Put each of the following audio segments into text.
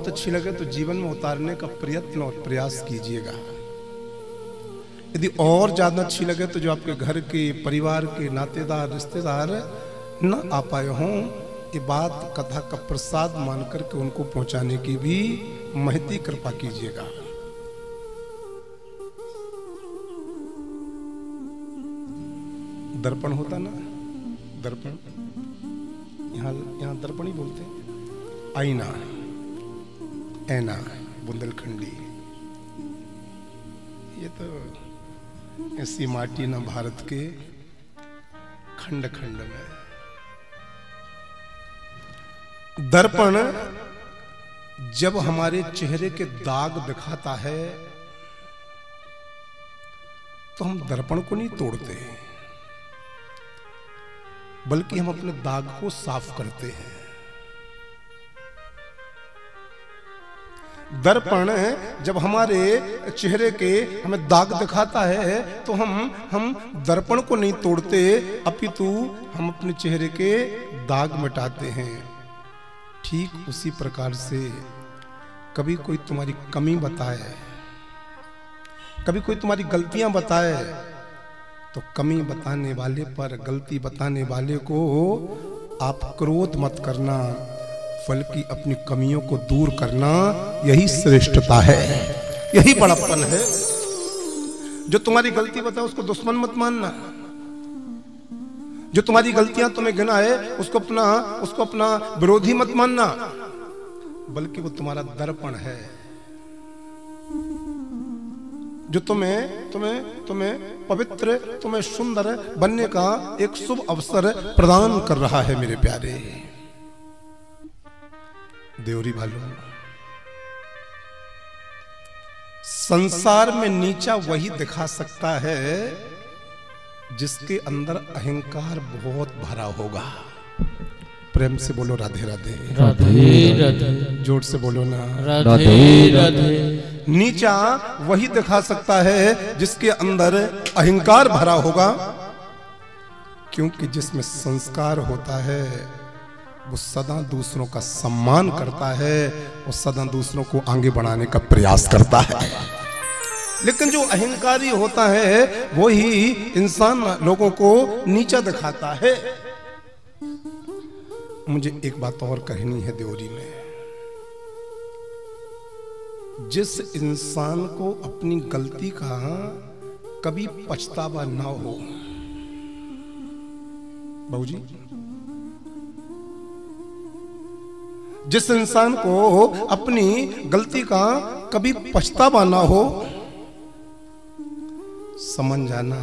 बहुत अच्छी लगे तो जीवन में उतारने का प्रयत्न और प्रयास कीजिएगा। यदि और ज्यादा अच्छी लगे तो जो आपके घर के, परिवार के नातेदार, रिश्तेदार न आ पाए हों, ये बात कथा का प्रसाद मान करके उनको पहुंचाने की भी महती कृपा कीजिएगा। दर्पण होता ना, दर्पण, यहाँ दर्पण ही बोलते हैं, आईना, ऐना, बुंदेलखंडी, ये तो ऐसी माटी ना भारत के खंड खंड में। दर्पण जब हमारे चेहरे के दाग दिखाता है तो हम दर्पण को नहीं तोड़ते, बल्कि हम अपने दाग को साफ करते हैं। दर्पण जब हमारे चेहरे के हमें दाग दिखाता है तो हम दर्पण को नहीं तोड़ते, अपितु हम अपने चेहरे के दाग मिटाते हैं। ठीक उसी प्रकार से कभी कोई तुम्हारी कमी बताए, कभी कोई तुम्हारी गलतियां बताए, तो कमी बताने वाले पर, गलती बताने वाले को आप क्रोध मत करना, बल्कि अपनी कमियों को दूर करना, यही श्रेष्ठता है, यही बड़प्पन है। जो तुम्हारी गलती बताए उसको दुश्मन मत मानना, जो तुम्हारी गलतियां तुम्हें गिनाए उसको अपना विरोधी मत मानना, बल्कि वो तुम्हारा दर्पण है जो तुम्हें पवित्र, तुम्हें सुंदर बनने का एक शुभ अवसर प्रदान कर रहा है। मेरे प्यारे देवरी भाइयों, संसार में नीचा वही दिखा सकता है जिसके अंदर अहंकार बहुत भरा होगा। प्रेम से बोलो राधे राधे। राधे राधे। जोर से बोलो ना राधे राधे। नीचा वही दिखा सकता है जिसके अंदर अहंकार भरा होगा, क्योंकि जिसमें संस्कार होता है वो सदा दूसरों का सम्मान करता है, वो सदा दूसरों को आगे बढ़ाने का प्रयास करता है। लेकिन जो अहंकारी होता है वो ही इंसान लोगों को नीचा दिखाता है। मुझे एक बात और कहनी है देवरी में, जिस इंसान को अपनी गलती का कभी पछतावा ना हो, बाबूजी, जिस इंसान को अपनी गलती का कभी पछतावा ना हो, समझ जाना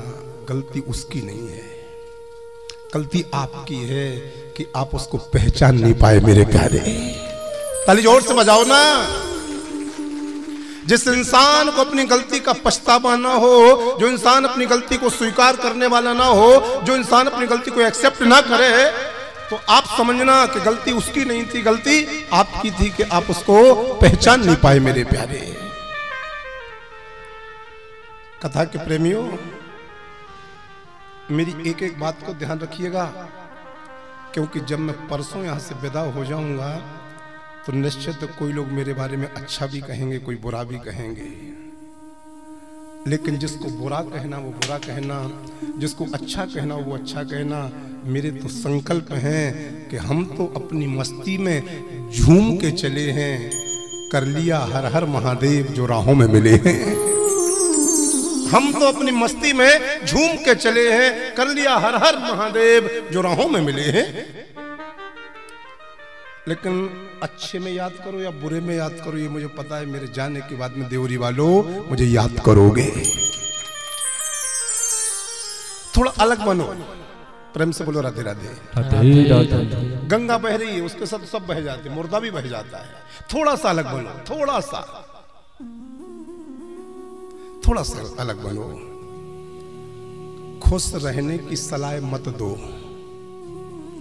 गलती उसकी नहीं है, गलती आपकी है कि आप उसको पहचान नहीं पाए। मेरे प्यारे ताली जोर से बजाओ ना। जिस इंसान को अपनी गलती का पछतावा ना हो, जो इंसान अपनी गलती को स्वीकार करने वाला ना हो, जो इंसान अपनी गलती को एक्सेप्ट ना करे, तो आप समझना कि गलती उसकी नहीं थी, गलती आपकी थी कि आप उसको पहचान नहीं पाए। मेरे प्यारे कथा के प्रेमियों, मेरी एक एक बात को ध्यान रखिएगा, क्योंकि जब मैं परसों यहां से विदा हो जाऊंगा तो निश्चित कोई लोग मेरे बारे में अच्छा भी कहेंगे, कोई बुरा भी कहेंगे। लेकिन जिसको बुरा कहना वो बुरा कहना, जिसको अच्छा कहना वो अच्छा कहना। मेरे तो संकल्प हैं कि हम तो अपनी मस्ती में झूम के चले हैं, कर लिया हर हर महादेव जो राहों में मिले हैं। हम तो अपनी मस्ती में झूम के चले हैं, कर लिया हर हर महादेव जो राहों में मिले हैं। लेकिन अच्छे में याद करो या बुरे में याद करो, ये मुझे पता है मेरे जाने के बाद में देवरी वालों मुझे याद करोगे। थोड़ा अलग बनो, प्रेम से बोलो राधे राधे। राधे राधे। गंगा बह रही है, उसके साथ सब बह जाते, मुर्दा भी बह जाता है। थोड़ा सा अलग बनो, थोड़ा सा अलग बनो। खुश रहने की सलाह मत दो,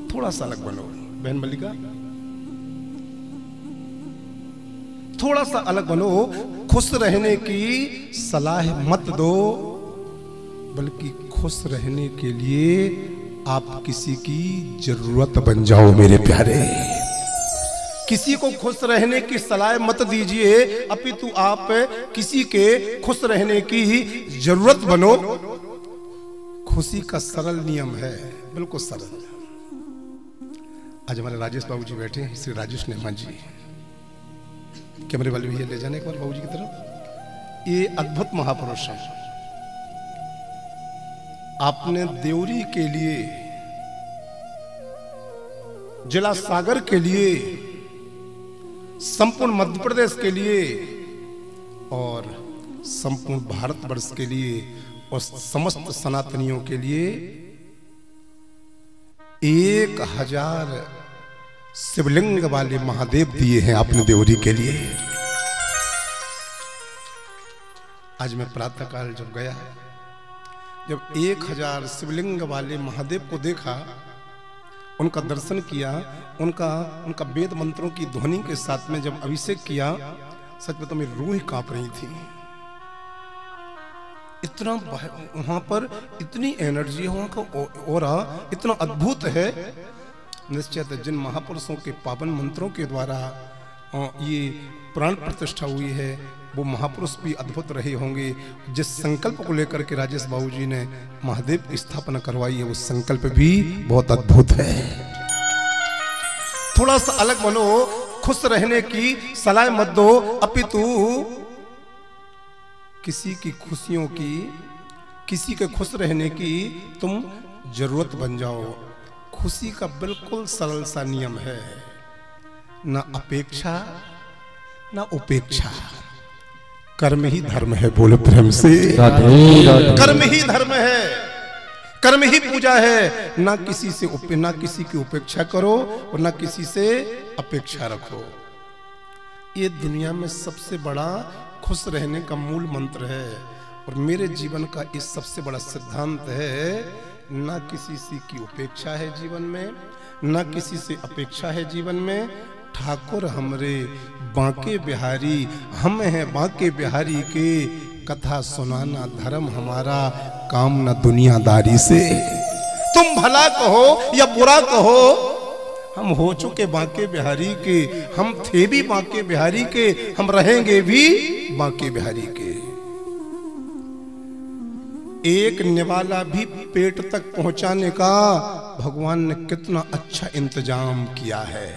थोड़ा सा अलग बनो। बहन मल्लिका, थोड़ा सा अलग बनो। खुश रहने की सलाह मत दो, बल्कि खुश रहने के लिए आप किसी की जरूरत बन जाओ। मेरे प्यारे, किसी को खुश रहने की सलाह मत दीजिए, अपितु आप किसी के खुश रहने की जरूरत बनो। खुशी का सरल नियम है, बिल्कुल सरल। आज हमारे राजेश बाबू जी बैठे हैं, श्री राजेश नेमा जी, कैमरे वाले भैया ले जाने एक बार बाबू जी की तरफ। ये अद्भुत महापुरुष हैं। आपने देवरी के लिए, जिला सागर के लिए, संपूर्ण मध्य प्रदेश के लिए और संपूर्ण भारतवर्ष के लिए और समस्त सनातनियों के लिए 1000 शिवलिंग वाले महादेव दिए हैं आपने देवरी के लिए। आज मैं प्रातः काल जब गया, जब 1000 शिवलिंग वाले महादेव को देखा, उनका दर्शन किया, उनका वेद मंत्रों की ध्वनि के साथ में जब अभिषेक किया, सच में तो मेरी रूह कांप रही थी। इतना वहां पर इतनी एनर्जी, वहां का ऑरा इतना अद्भुत है। निश्चित जिन महापुरुषों के पावन मंत्रों के द्वारा ये प्राण प्रतिष्ठा हुई है, वो महापुरुष भी अद्भुत रहे होंगे। जिस संकल्प को लेकर के राजेश बाबू जी ने महादेव की स्थापना करवाई है, वो संकल्प भी बहुत अद्भुत है। थोड़ा सा अलग बनो, खुश रहने की सलाह मत दो, अपितु किसी की खुशियों की, किसी के खुश रहने की तुम जरूरत बन जाओ। खुशी का बिल्कुल सरल सा नियम है, ना अपेक्षा ना उपेक्षा। कर्म ही धर्म है, बोलो प्रेम से। कर्म ही धर्म है, कर्म ही पूजा है। ना किसी से ना किसी की उपेक्षा करो और ना किसी से अपेक्षा रखो। ये दुनिया में सबसे बड़ा खुश रहने का मूल मंत्र है और मेरे जीवन का इस सबसे बड़ा सिद्धांत है। ना किसी से की उपेक्षा है जीवन में, ना किसी से अपेक्षा है जीवन में। ठाकुर हमरे बांके बिहारी, हम हैं बांके बिहारी के, कथा सुनाना धर्म हमारा, काम न दुनियादारी से। तुम भला कहो या बुरा कहो, हम हो चुके बांके बिहारी के, हम थे भी बांके बिहारी के, हम रहेंगे भी बांके बिहारी के। एक निवाला भी पेट तक पहुंचाने का भगवान ने कितना अच्छा इंतजाम किया है।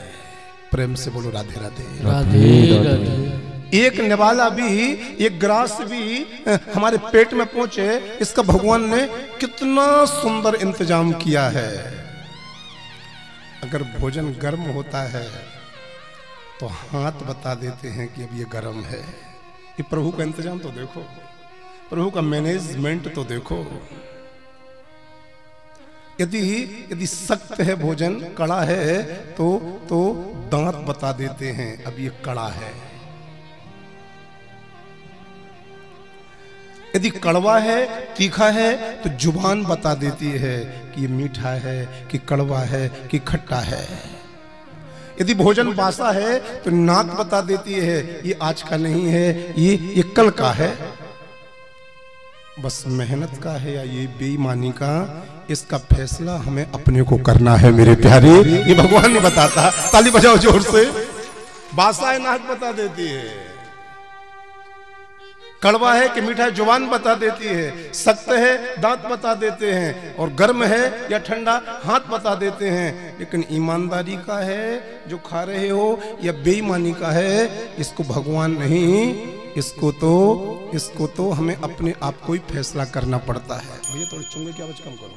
प्रेम से बोलो राधे राधे। राधे राधे। एक निवाला भी, एक ग्रास भी हमारे पेट में पहुंचे, इसका भगवान ने कितना सुंदर इंतजाम किया है। अगर भोजन गर्म होता है तो हाथ बता देते हैं कि अब ये गर्म है। ये प्रभु का इंतजाम तो देखो, प्रभु का मैनेजमेंट तो देखो। यदि सख्त है भोजन, कड़ा है, तो दांत बता देते हैं अब ये कड़ा है। यदि कड़वा है, तीखा है, तो जुबान बता देती है कि ये मीठा है कि कड़वा है कि खट्टा है। यदि भोजन बासा है तो नाक बता देती है ये आज का नहीं है, ये कल का है। बस मेहनत का है या ये बेईमानी का, इसका फैसला हमें अपने को करना है मेरे प्यारे। ये भगवान ने बताता। ताली बजाओ जोर से। बासा है नाक बता देती है, कड़वा है कि मीठा है जुबान बता देती है, सख्त है दांत बता देते हैं, और गर्म है या ठंडा हाथ बता देते हैं। लेकिन ईमानदारी का है जो खा रहे हो या बेईमानी का है, इसको भगवान नहीं, इसको तो हमें अपने आप को ही फैसला करना पड़ता है। भैया थोड़ी चुंगे की आवाज कम करो।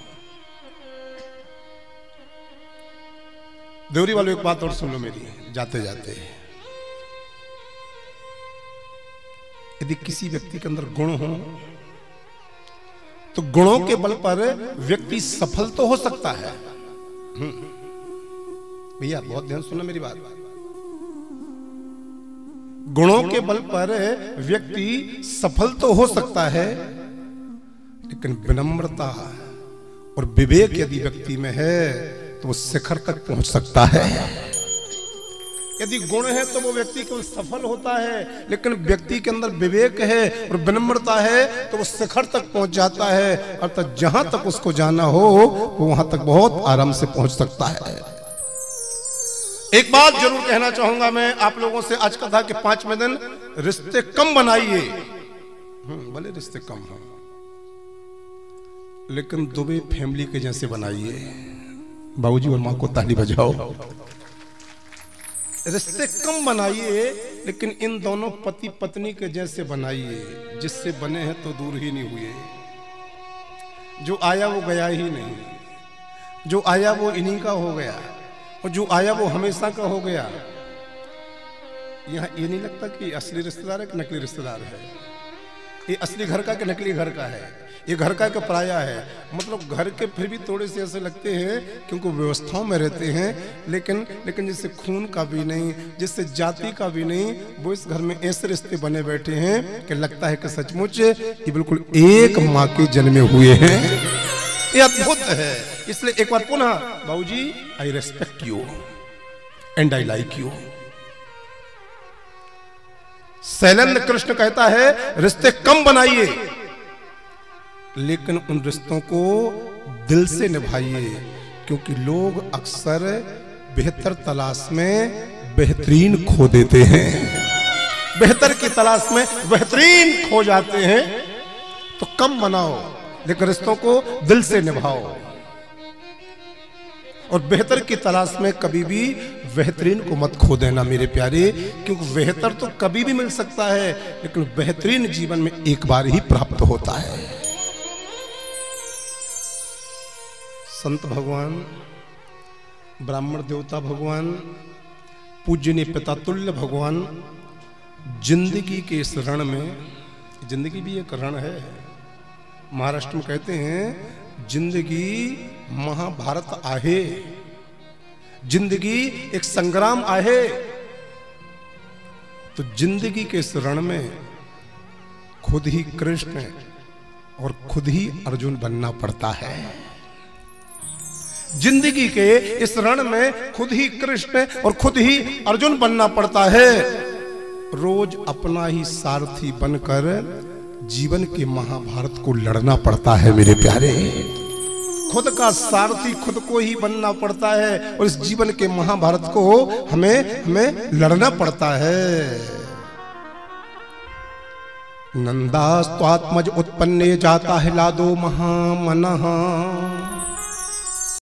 देवरी वालों एक बात और सुन लो मेरी जाते जाते। यदि किसी व्यक्ति के अंदर गुण हो तो गुणों के बल पर व्यक्ति सफल तो हो सकता है। भैया बहुत ध्यान सुनना मेरी बात। गुणों के बल पर व्यक्ति सफल तो हो सकता है, लेकिन विनम्रता और विवेक यदि व्यक्ति में है तो वो शिखर तक पहुंच सकता है। यदि गुण है तो वो व्यक्ति केवल सफल होता है, लेकिन व्यक्ति के अंदर विवेक है और विनम्रता है तो वो शिखर तक पहुंच जाता है। अर्थात जहां तक उसको जाना हो वो वहां तक बहुत आराम से पहुंच सकता है। एक बात जरूर कहना चाहूंगा मैं आप लोगों से आज कथा के 5वें दिन, रिश्ते कम बनाइए। भले रिश्ते कम हो लेकिन दुबे फैमिली के जैसे बनाइए। बाबूजी और माँ को ताली बजाओ। रिश्ते कम बनाइए लेकिन इन दोनों पति पत्नी के जैसे बनाइए, जिससे बने हैं तो दूर ही नहीं हुए। जो आया वो गया ही नहीं, जो आया वो इन्हीं का हो गया और जो आया वो हमेशा का हो गया। यहाँ ये नहीं लगता कि असली रिश्तेदार है कि नकली रिश्तेदार है, ये असली घर का कि नकली घर का है, ये घर का पराया है। मतलब घर के फिर भी थोड़े से ऐसे लगते हैं क्योंकि व्यवस्थाओं में रहते हैं, लेकिन जिससे खून का भी नहीं, जिससे जाति का भी नहीं, वो इस घर में ऐसे रिश्ते बने बैठे हैं कि लगता है कि सचमुच ये बिल्कुल एक माँ के जन्मे हुए हैं। ये अद्भुत है। इसलिए एक बार पुनः बाबूजी, आई respect you and I like you. Shailendra Krishna कहता है रिश्ते कम बनाइए लेकिन उन रिश्तों को दिल से निभाइए, क्योंकि लोग अक्सर बेहतर तलाश में बेहतरीन खो देते हैं। बेहतर की तलाश में बेहतरीन खो जाते हैं। तो कम बनाओ लेकिन रिश्तों को दिल से निभाओ, और बेहतर की तलाश में कभी भी बेहतरीन को मत खो देना मेरे प्यारे, क्योंकि बेहतर तो कभी भी मिल सकता है लेकिन बेहतरीन जीवन में एक बार ही प्राप्त होता है। संत भगवान, ब्राह्मण देवता भगवान, पूज्यनीय पिता तुल्य भगवान जिंदगी के इस रण में, जिंदगी भी एक रण है। महाराष्ट्र में कहते हैं जिंदगी महाभारत आहे, जिंदगी एक संग्राम आहे। तो जिंदगी के इस रण में खुद ही कृष्ण और खुद ही अर्जुन बनना पड़ता है। जिंदगी के इस रण में खुद ही कृष्ण और खुद ही अर्जुन बनना पड़ता है। रोज अपना ही सारथी बनकर जीवन के महाभारत को लड़ना पड़ता है मेरे प्यारे। खुद का सारथी खुद को ही बनना पड़ता है और इस जीवन के महाभारत को हमें लड़ना पड़ता है। नंदास्त्वात्मज उत्पन्ने जाता है लादो महामनः,